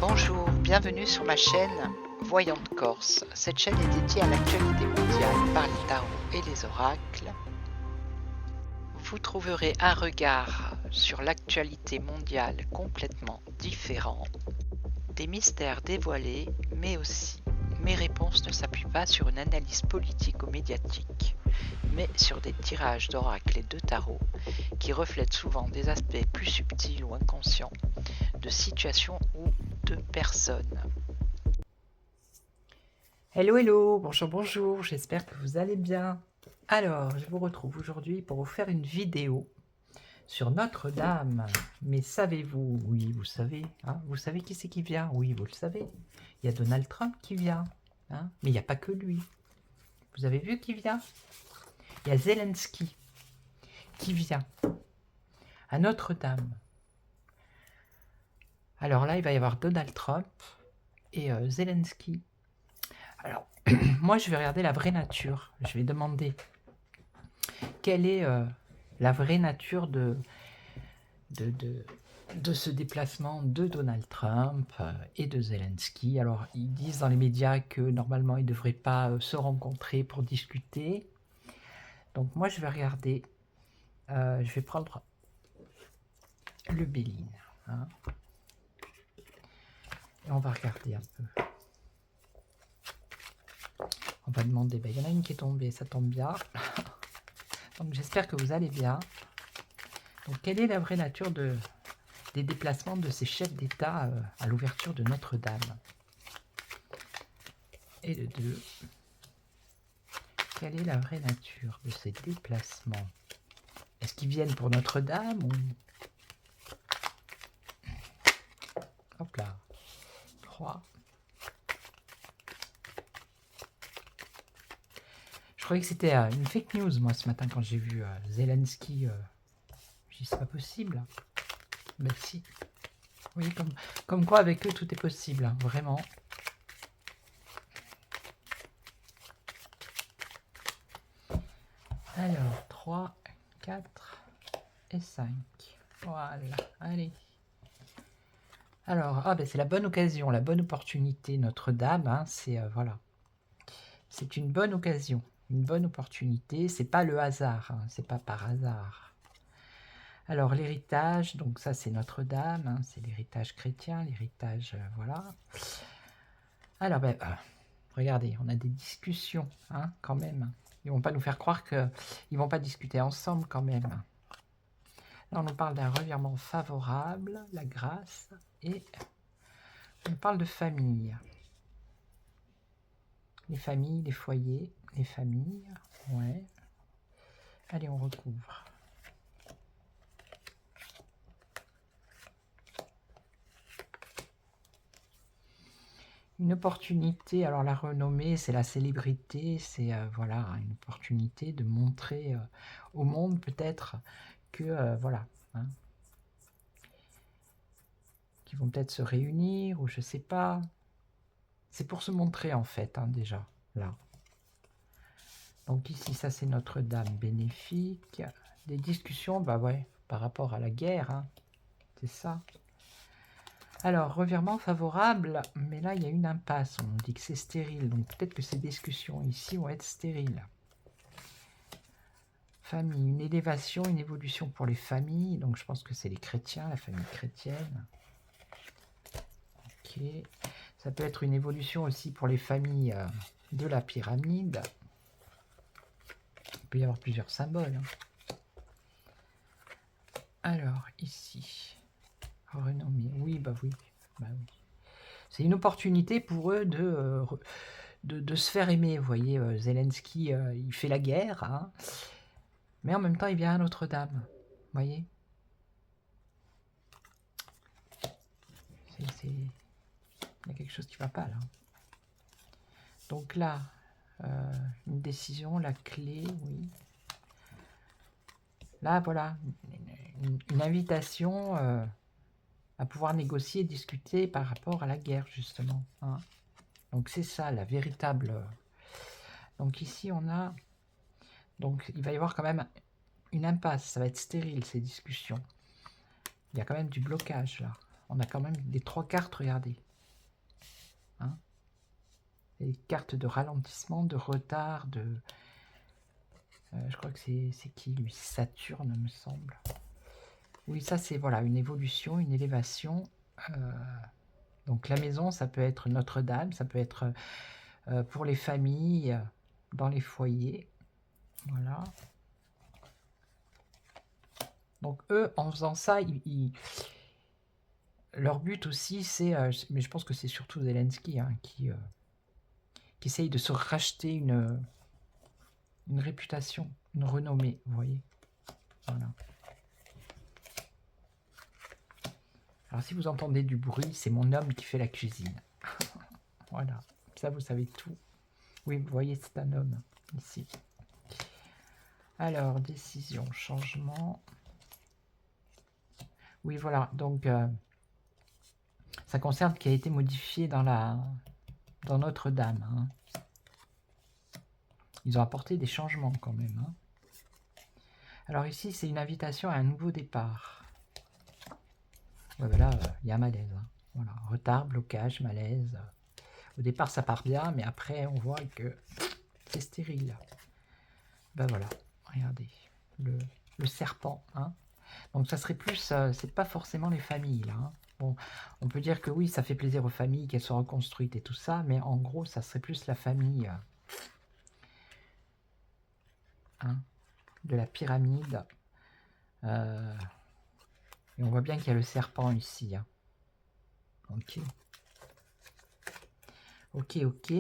Bonjour, bienvenue sur ma chaîne Voyante Corse. Cette chaîne est dédiée à l'actualité mondiale par les tarots et les oracles. Vous trouverez un regard sur l'actualité mondiale complètement différent, des mystères dévoilés, mais aussi mes réponses ne s'appuient pas sur une analyse politique ou médiatique, mais sur des tirages d'oracles et de tarots qui reflètent souvent des aspects plus subtils ou inconscients de situations ou de personnes. Hello, hello, bonjour, bonjour, j'espère que vous allez bien. Alors, je vous retrouve aujourd'hui pour vous faire une vidéo sur Notre-Dame. Mais savez-vous, oui, vous savez, hein, vous savez qui c'est qui vient? Oui, vous le savez, il y a Donald Trump qui vient, hein, mais il n'y a pas que lui. Vous avez vu qui vient? Il y a Zelensky qui vient à Notre-Dame. Alors là, il va y avoir Donald Trump et Zelensky. Alors, moi, je vais regarder la vraie nature. Je vais demander quelle est la vraie nature de ce déplacement de Donald Trump et de Zelensky. Alors, ils disent dans les médias que normalement, ils ne devraient pas se rencontrer pour discuter. Donc, moi, je vais regarder. Je vais prendre le Béline. Hein, et on va regarder un peu. On va demander, il y en a une qui est tombée, ça tombe bien. Donc j'espère que vous allez bien. Donc quelle est la vraie nature des déplacements de ces chefs d'État à l'ouverture de Notre-Dame? Et de deux, quelle est la vraie nature de ces déplacements? Est-ce qu'ils viennent pour Notre-Dame ou... Hop là, 3. Je croyais que c'était une fake news, moi, ce matin, quand j'ai vu Zelensky. Je dis, c'est pas possible. Ben si. Oui, comme quoi, avec eux, tout est possible, hein, vraiment. Alors, 3, 4 et 5. Voilà, allez. Alors, c'est la bonne occasion, la bonne opportunité, Notre-Dame, hein, c'est voilà. C'est une bonne occasion, une bonne opportunité, c'est pas le hasard, hein, c'est pas par hasard. Alors, l'héritage, donc ça c'est Notre-Dame, hein, c'est l'héritage chrétien, l'héritage, voilà. Alors, regardez, on a des discussions, hein, quand même. Ils vont pas nous faire croire qu'ils vont pas discuter ensemble, quand même. Là, on nous parle d'un revirement favorable, la grâce, et on parle de famille. Les familles, les foyers, les familles, ouais. Allez, on recouvre. Une opportunité, alors la renommée, c'est la célébrité, c'est voilà, une opportunité de montrer au monde peut-être que, voilà, hein, qu'ils vont peut-être se réunir, ou je sais pas. C'est pour se montrer en fait, hein, déjà, là. Donc ici, ça c'est Notre-Dame bénéfique. Des discussions, ouais, par rapport à la guerre, hein, c'est ça. Alors, revirement favorable, mais là, il y a une impasse. On dit que c'est stérile, donc peut-être que ces discussions ici vont être stériles. Famille, une élévation, une évolution pour les familles. Donc, je pense que c'est les chrétiens, la famille chrétienne. Ok. Ça peut être une évolution aussi pour les familles de la pyramide. Il peut y avoir plusieurs symboles. Hein. Alors, ici, renommée. Oui, oui. Oui. C'est une opportunité pour eux de se faire aimer. Vous voyez, Zelensky, il fait la guerre, hein, mais en même temps, il vient à Notre-Dame. Vous voyez, il y a quelque chose qui ne va pas, là. Donc là, une décision, la clé, oui. Là, voilà, une invitation à pouvoir négocier et discuter par rapport à la guerre, justement. Hein. Donc c'est ça, la véritable... Donc ici, on a... Donc il va y avoir quand même une impasse, ça va être stérile, ces discussions. Il y a quand même du blocage, là. On a quand même les 3 cartes, regardez. Les cartes de ralentissement, de retard, de... je crois que c'est qui lui? Saturne, me semble. Oui, ça c'est voilà une évolution, une élévation. Donc la maison, ça peut être Notre-Dame, ça peut être pour les familles, dans les foyers. Voilà. Donc eux, en faisant ça, leur but aussi, c'est... mais je pense que c'est surtout Zelensky hein, qui essaye de se racheter une réputation, une renommée, vous voyez. Voilà. Alors si vous entendez du bruit, c'est mon homme qui fait la cuisine. Voilà, ça vous savez tout. Oui, vous voyez, c'est un homme, ici. Alors, décision, changement. Oui, voilà, donc ça concerne ce qui a été modifié dans Notre-Dame. Hein. Ils ont apporté des changements quand même. Hein. Alors ici, c'est une invitation à un nouveau départ. Ouais, ben là, il y a un malaise. Hein. Voilà, retard, blocage, malaise. Au départ, ça part bien, mais après, on voit que c'est stérile. Ben voilà, regardez, le serpent. Hein. Donc ça serait plus, c'est pas forcément les familles là. Hein. Bon, on peut dire que oui, ça fait plaisir aux familles qu'elles soient reconstruites et tout ça, mais en gros, ça serait plus la famille hein, de la pyramide. Et on voit bien qu'il y a le serpent ici. Hein. Ok. Ok, ok.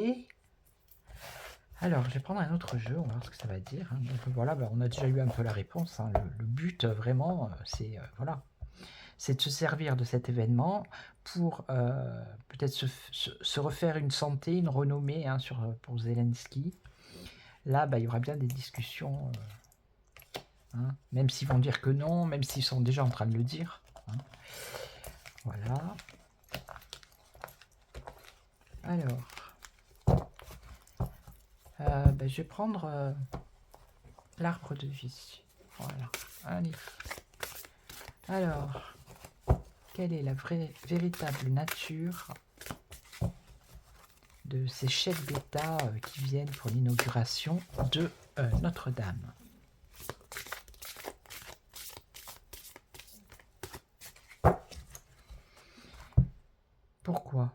Alors, je vais prendre un autre jeu, on va voir ce que ça va dire. Hein. Donc voilà, ben, on a déjà eu un peu la réponse. Hein. Le but, vraiment, c'est voilà, c'est de se servir de cet événement pour peut-être se refaire une santé, une renommée hein, pour Zelensky. Là, bah, il y aura bien des discussions, hein, même s'ils vont dire que non, même s'ils sont déjà en train de le dire. Hein. Voilà. Alors, bah, je vais prendre l'arbre de vie. Voilà. Allez. Alors, quelle est la véritable nature de ces chefs d'État qui viennent pour l'inauguration de Notre-Dame? Pourquoi?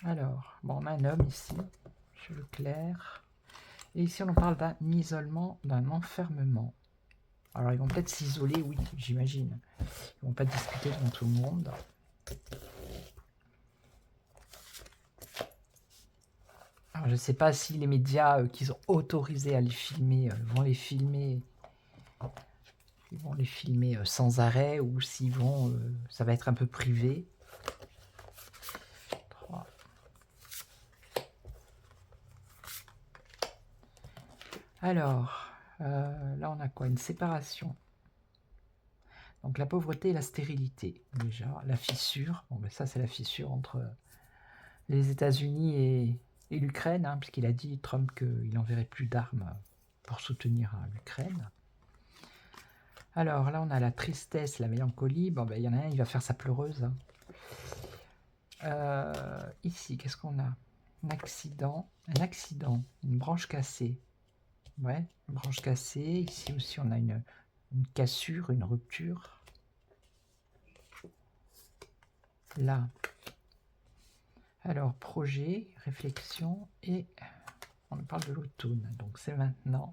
Alors, bon, on a un homme ici, je le claire. Et ici, on en parle d'un isolement, d'un enfermement. Alors, ils vont peut-être s'isoler, oui, j'imagine. Ils vont pas discuter devant tout le monde. Alors, je ne sais pas si les médias qui sont autorisés à les filmer vont les filmer. Ils vont les filmer sans arrêt ou s'ils vont, ça va être un peu privé. 3. Alors, là on a quoi? Une séparation. Donc la pauvreté et la stérilité, déjà. La fissure, bon ben ça c'est la fissure entre les États-Unis et l'Ukraine, hein, puisqu'il a dit, Trump, qu'il n'enverrait plus d'armes pour soutenir l'Ukraine. Alors là on a la tristesse, la mélancolie, bon ben il y en a un, il va faire sa pleureuse. Hein. Ici, qu'est-ce qu'on a? Un accident, une branche cassée. Ouais, une branche cassée. Ici aussi, on a une cassure, une rupture. Là. Alors, projet, réflexion, et on parle de l'automne. Donc, c'est maintenant.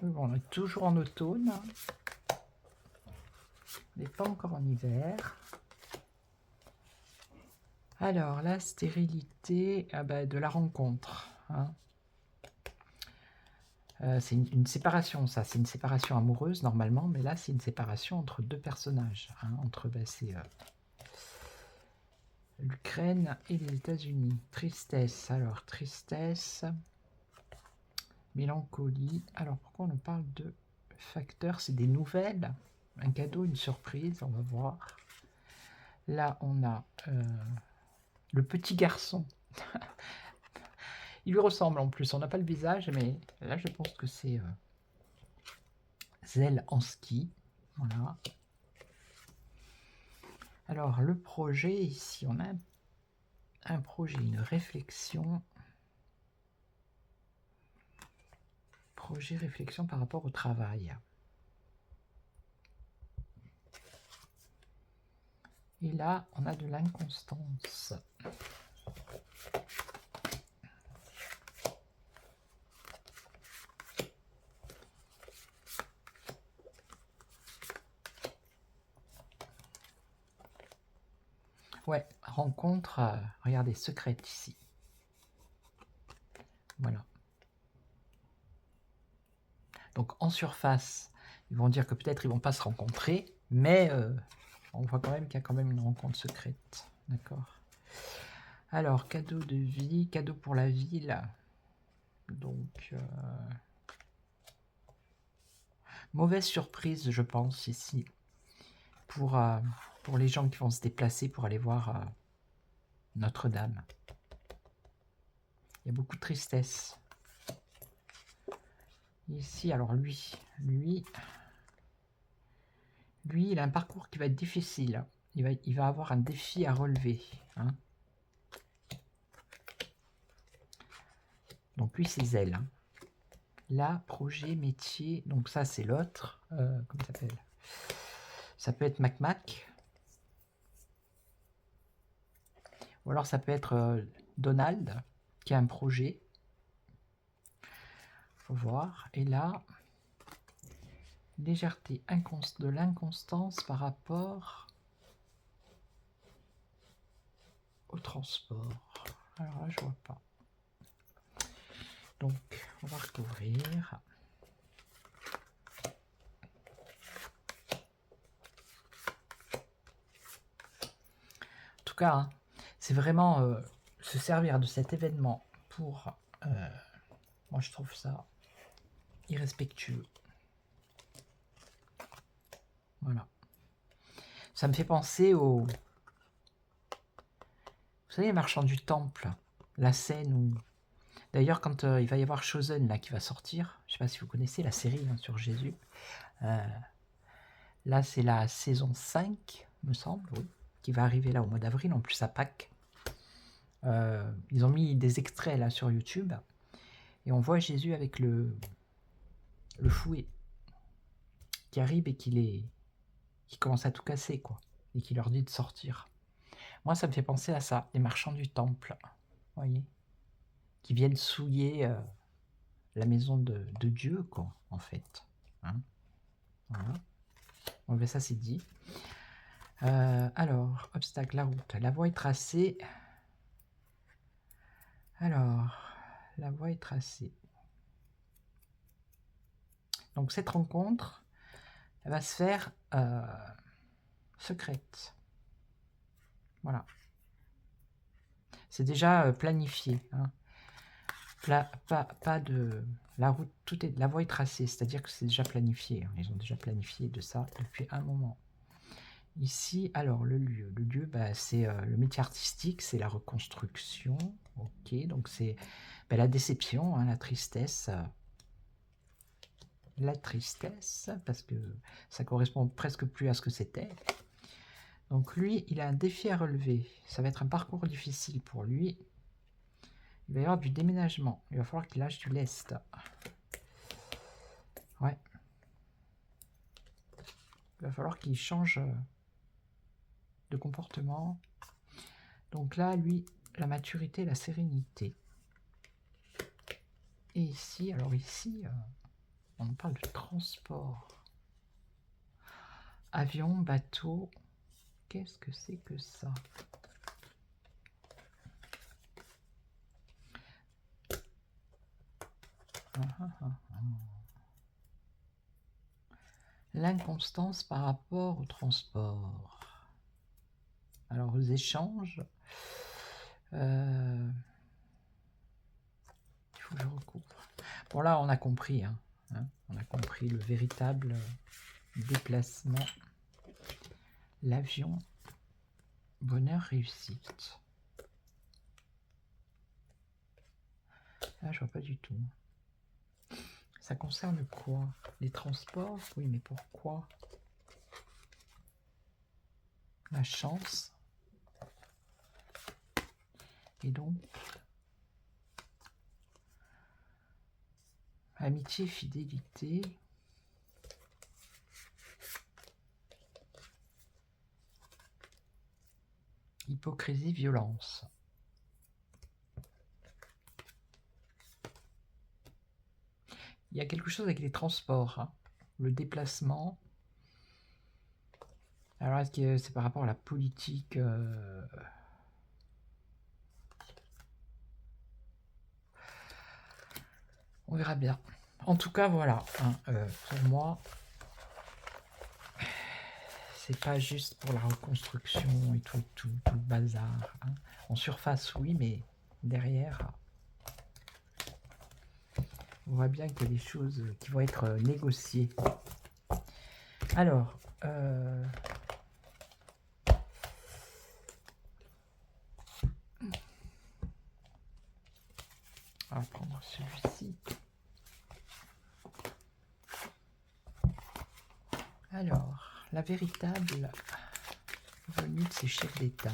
Bon, on est toujours en automne. On n'est pas encore en hiver. Alors, la stérilité de la rencontre. Hein. C'est une séparation, ça. C'est une séparation amoureuse, normalement. Mais là, c'est une séparation entre deux personnages. Hein, entre l'Ukraine et les États-Unis. Tristesse. Alors, tristesse. Mélancolie. Alors, pourquoi on parle de facteurs? C'est des nouvelles. Un cadeau, une surprise. On va voir. Là, on a le petit garçon. Il lui ressemble en plus, on n'a pas le visage, mais là je pense que c'est Zelensky. Voilà. Alors, le projet, ici, on a un projet, une réflexion. Projet, réflexion par rapport au travail. Et là, on a de l'inconstance. Ouais, rencontre, regardez, secrète ici. Voilà. Donc en surface, ils vont dire que peut-être ils vont pas se rencontrer, mais on voit quand même qu'il y a quand même une rencontre secrète. D'accord. Alors, cadeau de vie, cadeau pour la ville. Donc, mauvaise surprise, je pense, ici, pour les gens qui vont se déplacer pour aller voir Notre-Dame. Il y a beaucoup de tristesse. Ici, alors lui, il a un parcours qui va être difficile. Il va avoir un défi à relever. Hein. Donc lui, c'est zèle. Hein. Là, projet, métier. Donc ça, c'est l'autre. Comment ça s'appelle? Ça peut être Mac. Ou alors ça peut être Donald, qui a un projet. Faut voir. Et là, légèreté, de l'inconstance par rapport au transport. Alors là, je vois pas. Donc, on va recouvrir. En tout cas, hein, c'est vraiment se servir de cet événement pour... moi, je trouve ça irrespectueux. Voilà. Ça me fait penser au... Vous savez, les marchands du temple, la scène où... D'ailleurs, quand il va y avoir Chosen là, qui va sortir, je ne sais pas si vous connaissez la série hein, sur Jésus, là c'est la saison 5, me semble, oui, qui va arriver là au mois d'avril, en plus à Pâques. Ils ont mis des extraits là sur YouTube, et on voit Jésus avec le fouet qui arrive et qui commence à tout casser, quoi, et qui leur dit de sortir. Moi, ça me fait penser à ça, les marchands du temple, vous voyez, qui viennent souiller la maison de Dieu, quoi, en fait. Hein, voilà. Bon, ben ça, c'est dit. Alors, obstacle, la route. La voie est tracée. Alors, la voie est tracée. Donc, cette rencontre, elle va se faire secrète. Voilà. C'est déjà planifié. Hein. Pas de... La route, la voie est tracée, c'est-à-dire que c'est déjà planifié. Hein. Ils ont déjà planifié de ça depuis un moment. Ici, alors le lieu. Le lieu, bah, c'est le métier artistique, c'est la reconstruction. Ok, donc c'est la déception, hein, la tristesse. La tristesse, parce que ça correspond presque plus à ce que c'était. Donc lui, il a un défi à relever. Ça va être un parcours difficile pour lui. Il va y avoir du déménagement. Il va falloir qu'il lâche du lest. Ouais. Il va falloir qu'il change de comportement. Donc là, lui, la maturité, la sérénité. Et ici, alors ici, on parle de transport. Avion, bateau. Qu'est-ce que c'est que ça? L'inconstance par rapport au transport. Alors, aux échanges. Il faut que je recouvre. Bon, là, on a compris. Hein, on a compris le véritable déplacement. L'avion. Bonheur, réussite. Là, je vois pas du tout. Ça concerne quoi? Les transports? Oui, mais pourquoi? Là, chance. Et donc, amitié, fidélité. Hypocrisie, violence. Il y a quelque chose avec les transports, hein. Le déplacement. Alors, est-ce que c'est par rapport à la politique On verra bien. En tout cas, voilà. Hein, pour moi, c'est pas juste pour la reconstruction et tout le bazar. Hein. En surface, oui, mais derrière, on voit bien qu'il y a des choses qui vont être négociées. Alors, on va prendre celui-ci. Alors, la véritable venue de ces chefs d'État.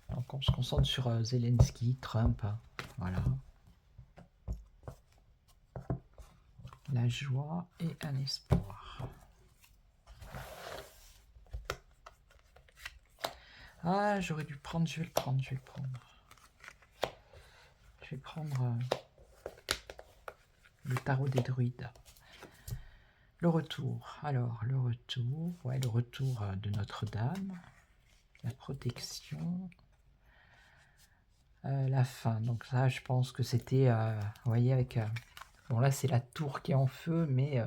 Donc, on se concentre sur Zelensky, Trump, hein, voilà. La joie et un espoir. Ah, j'aurais dû prendre, je vais le prendre. Je vais prendre le tarot des druides. Le retour. Alors, le retour. Ouais, le retour de Notre-Dame. La protection. La fin. Donc ça, je pense que c'était, vous voyez, avec... bon, là, c'est la tour qui est en feu, mais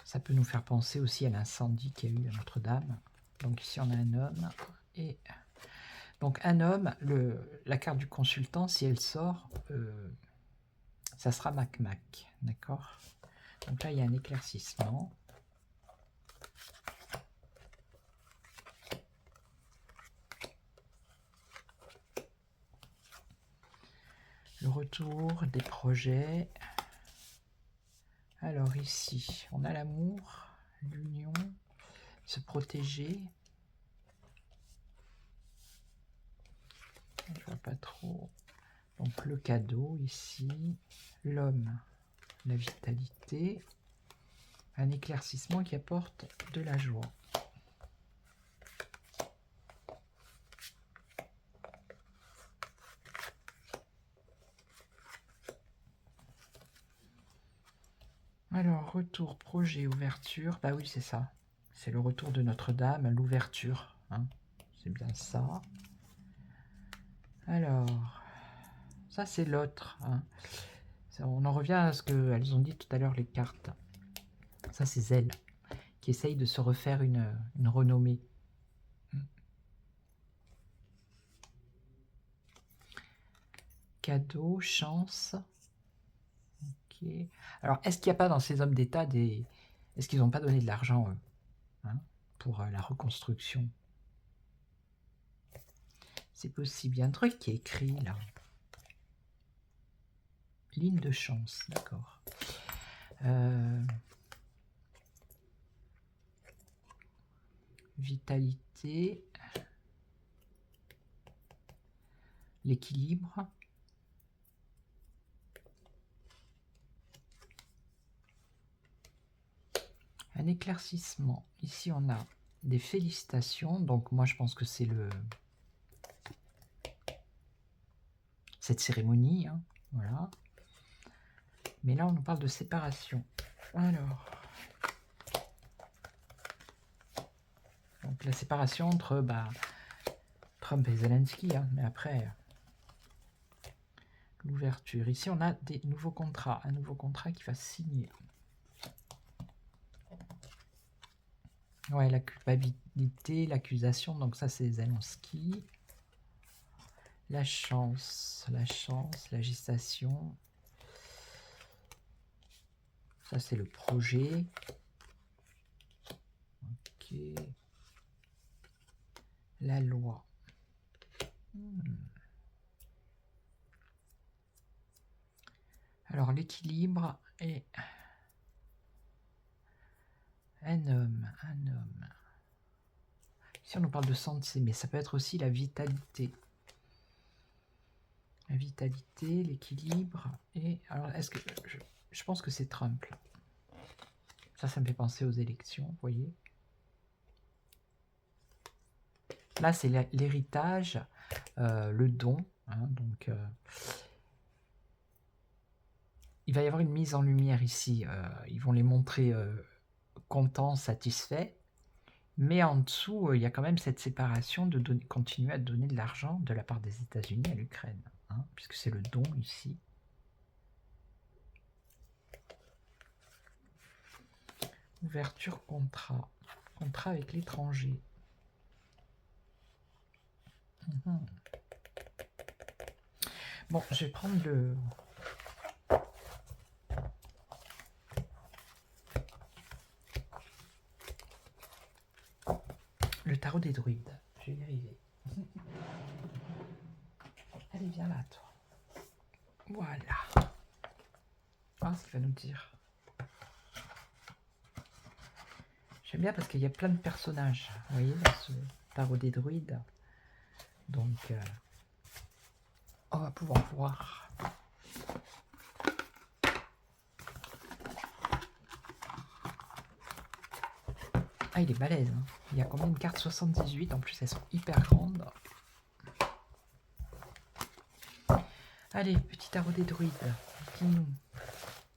ça peut nous faire penser aussi à l'incendie qu'il y a eu à Notre-Dame. Donc ici, on a un homme. Et donc, un homme, la carte du consultant, si elle sort, ça sera Mac-Mac. D'accord ? Donc là, il y a un éclaircissement. Le retour des projets. Alors ici, on a l'amour, l'union, se protéger. Je vois pas trop. Donc le cadeau ici, l'homme, la vitalité, un éclaircissement qui apporte de la joie. Alors, retour, projet, ouverture. Bah oui, c'est ça. C'est le retour de Notre-Dame, l'ouverture. Hein. C'est bien ça. Alors, ça c'est l'autre. Hein. On en revient à ce qu'elles ont dit tout à l'heure, les cartes. Ça, c'est Zelle, qui essaye de se refaire une renommée. Cadeau, chance. Ok. Alors, est-ce qu'il n'y a pas dans ces hommes d'État des... Est-ce qu'ils n'ont pas donné de l'argent, eux, hein, pour la reconstruction? C'est possible. Il y a un truc qui est écrit, là. Ligne de chance, d'accord. Vitalité. L'équilibre. Un éclaircissement. Ici, on a des félicitations. Donc, moi, je pense que c'est cette cérémonie. Hein, voilà. Mais là, on nous parle de séparation. Alors. Donc, la séparation entre Trump et Zelensky. Hein, mais après, l'ouverture. Ici, on a des nouveaux contrats. Un nouveau contrat qui va signer. Ouais, la culpabilité, l'accusation, donc ça c'est Zelensky. La chance, la gestation. Ça c'est le projet. Ok. La loi. Alors, l'équilibre et un homme. Ici, on nous parle de santé, mais ça peut être aussi la vitalité. La vitalité, l'équilibre et... Alors, est-ce que... Je pense que c'est Trump, là. Ça me fait penser aux élections, vous voyez. Là, c'est l'héritage, le don. Hein, donc, il va y avoir une mise en lumière ici. Ils vont les montrer contents, satisfaits. Mais en dessous, il y a quand même cette séparation de continuer à donner de l'argent de la part des États-Unis à l'Ukraine. Hein, puisque c'est le don ici. Ouverture contrat. Contrat avec l'étranger. Bon, je vais prendre le tarot des druides. Je vais y arriver. Allez, viens là, toi. Voilà. Ah, ce qu'il va nous dire. J'aime bien parce qu'il y a plein de personnages, vous voyez, dans ce tarot des druides. Donc, on va pouvoir voir. Ah, il est balèze. Hein. Il y a combien de cartes? 78. En plus, elles sont hyper grandes. Allez, petit tarot des druides. Dis-nous,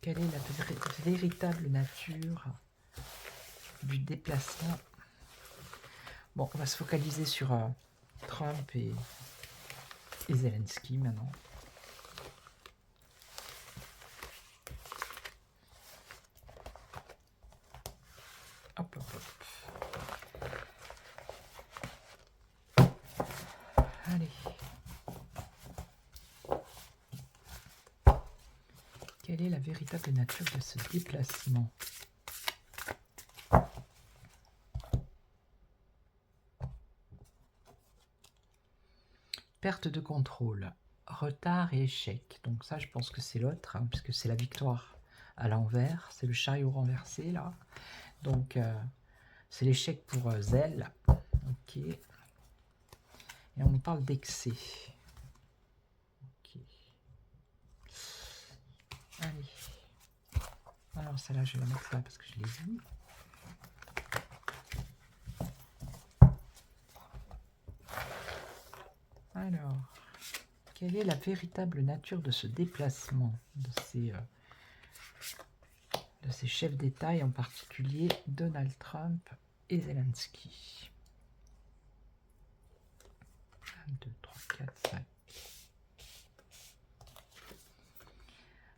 quelle est la véritable nature du déplacement? Bon, on va se focaliser sur Trump et Zelensky maintenant. Hop, hop, hop. Allez. Quelle est la véritable nature de ce déplacement? Perte de contrôle, retard et échec. Donc ça, je pense que c'est l'autre, hein, puisque c'est la victoire à l'envers. C'est le chariot renversé, là. Donc, c'est l'échec pour Zell. Ok. Et on nous parle d'excès. Ok. Allez. Alors, celle-là, je vais la mettre là parce que je l'ai vue. Alors, quelle est la véritable nature de ce déplacement de ces chefs d'État, et en particulier Donald Trump et Zelensky? 1, 2, 3, 4, 5.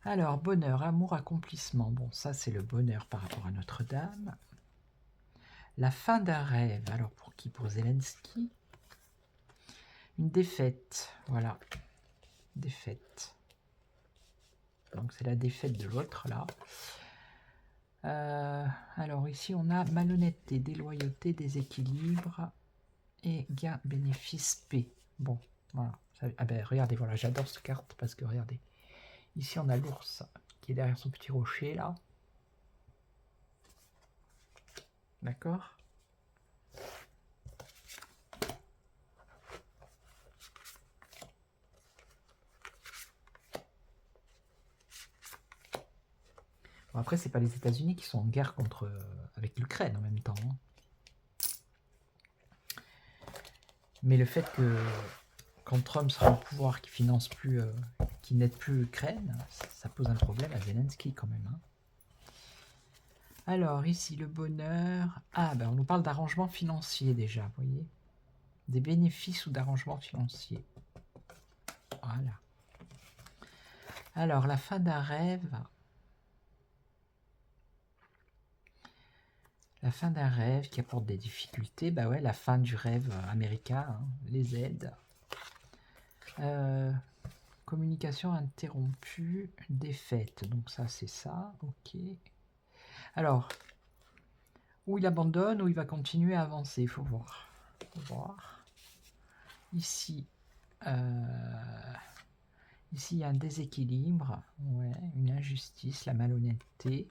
Alors, bonheur, amour, accomplissement. Bon, ça, c'est le bonheur par rapport à Notre-Dame. La fin d'un rêve. Alors, pour qui? Pour Zelensky. Une défaite. Voilà. Défaite. Donc, c'est la défaite de l'autre, là. Alors, ici, on a malhonnêteté, déloyauté, déséquilibre et gain, bénéfice, paix. Bon, voilà. Ah ben, regardez, voilà, j'adore cette carte parce que, regardez. Ici, on a l'ours qui est derrière son petit rocher, là. D'accord? Bon, après, c'est pas les États-Unis qui sont en guerre avec l'Ukraine en même temps. Hein. Mais le fait que quand Trump sera au pouvoir, qui finance plus, qui n'aide plus l'Ukraine, ça pose un problème à Zelensky quand même. Hein. Alors, ici, le bonheur... Ah, ben on nous parle d'arrangement financier déjà, vous voyez. Des bénéfices ou d'arrangement financier. Voilà. Alors, la fin d'un rêve... La fin d'un rêve qui apporte des difficultés, bah ouais, la fin du rêve américain, hein, les aides. Communication interrompue, défaite. Donc ça, c'est ça, ok. Alors, où il abandonne, où il va continuer à avancer, il faut voir. Ici, ici, il y a un déséquilibre, ouais, une l'injustice, la malhonnêteté.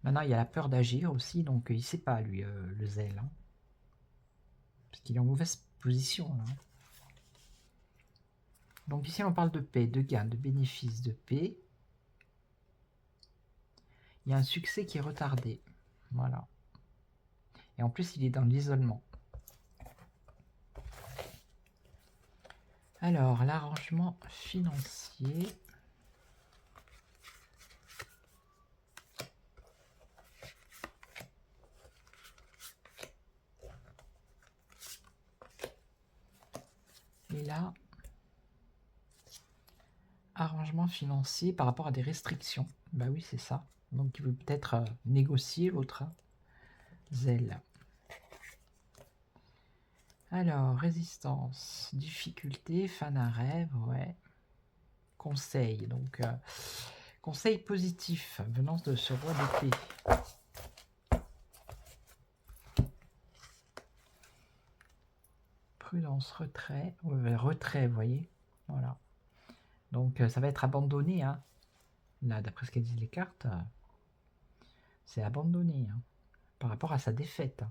Maintenant, il y a la peur d'agir aussi, donc il ne sait pas, lui, le zèle. Hein. Parce qu'il est en mauvaise position, là. Donc ici, on parle de paix, de gain, de bénéfice, de paix. Il y a un succès qui est retardé. Voilà. Et en plus, il est dans l'isolement. Alors, l'arrangement financier. Et là, arrangement financier par rapport à des restrictions. Bah oui, c'est ça. Donc, il veut peut-être négocier l'autre. Hein. Zèle. Alors, résistance, difficulté, fin d'un rêve, ouais. Conseil, donc conseil positif venant de ce roi d'épée. Prudence, retrait, retrait, vous voyez, voilà. Donc ça va être abandonné, hein. Là, d'après ce qu'elles disent les cartes, c'est abandonné hein, par rapport à sa défaite.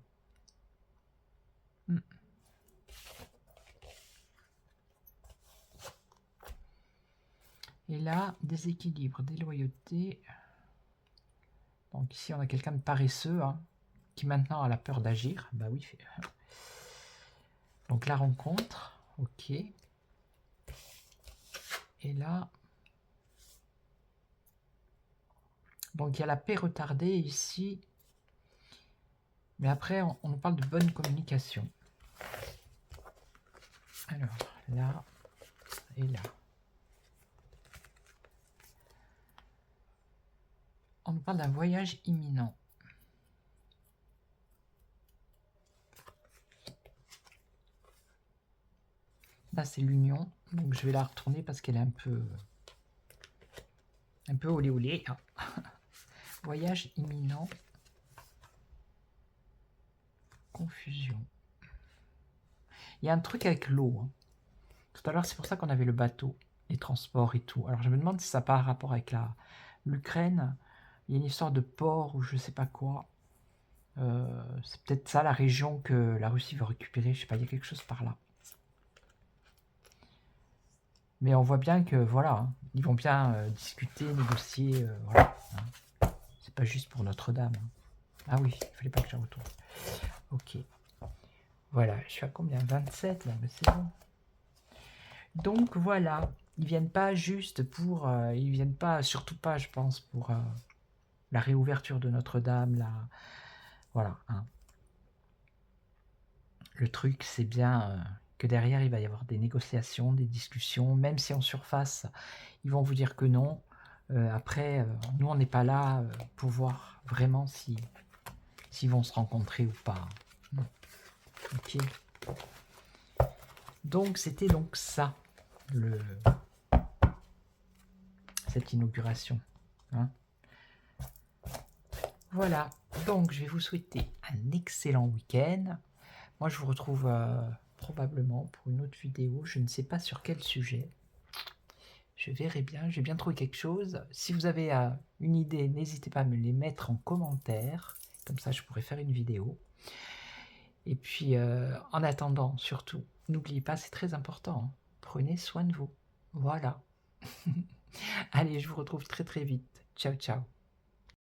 Et là, déséquilibre, déloyauté. Donc ici, on a quelqu'un de paresseux, hein, qui maintenant a la peur d'agir. Bah oui. Donc la rencontre, ok. Et là, donc il y a la paix retardée ici. Mais après, on nous parle de bonne communication. Alors, là et là. On nous parle d'un voyage imminent. Là, c'est l'union. Donc, je vais la retourner parce qu'elle est un peu olé olé. Hein. Voyage imminent. Confusion. Il y a un truc avec l'eau. Hein. Tout à l'heure, c'est pour ça qu'on avait le bateau, les transports et tout. Alors, je me demande si ça n'a pas un rapport avec l'Ukraine. Il y a une histoire de port ou je sais pas quoi. C'est peut-être ça la région que la Russie veut récupérer. Je sais pas, il y a quelque chose par là. Mais on voit bien que voilà, hein, ils vont bien discuter, négocier. Voilà. Hein. C'est pas juste pour Notre-Dame. Hein. Ah oui, il fallait pas que je retourne. Ok. Voilà, je suis à combien 27 là, mais c'est bon. Donc voilà, ils viennent pas juste pour, ils viennent pas, surtout pas, je pense, pour la réouverture de Notre-Dame, là, voilà. Hein. Le truc, c'est bien que derrière, il va y avoir des négociations, des discussions, même si en surface, ils vont vous dire que non. Après, nous, on n'est pas là pour voir vraiment s'ils vont se rencontrer ou pas. Ok. Donc, c'était donc ça. Cette inauguration. Hein. Voilà, donc je vais vous souhaiter un excellent week-end. Moi, je vous retrouve probablement pour une autre vidéo. Je ne sais pas sur quel sujet. Je verrai bien, j'ai bien trouvé quelque chose. Si vous avez une idée, n'hésitez pas à me les mettre en commentaire. Comme ça, je pourrai faire une vidéo. Et puis, en attendant, surtout, n'oubliez pas, c'est très important. Hein, prenez soin de vous. Voilà. Allez, je vous retrouve très très vite. Ciao, ciao.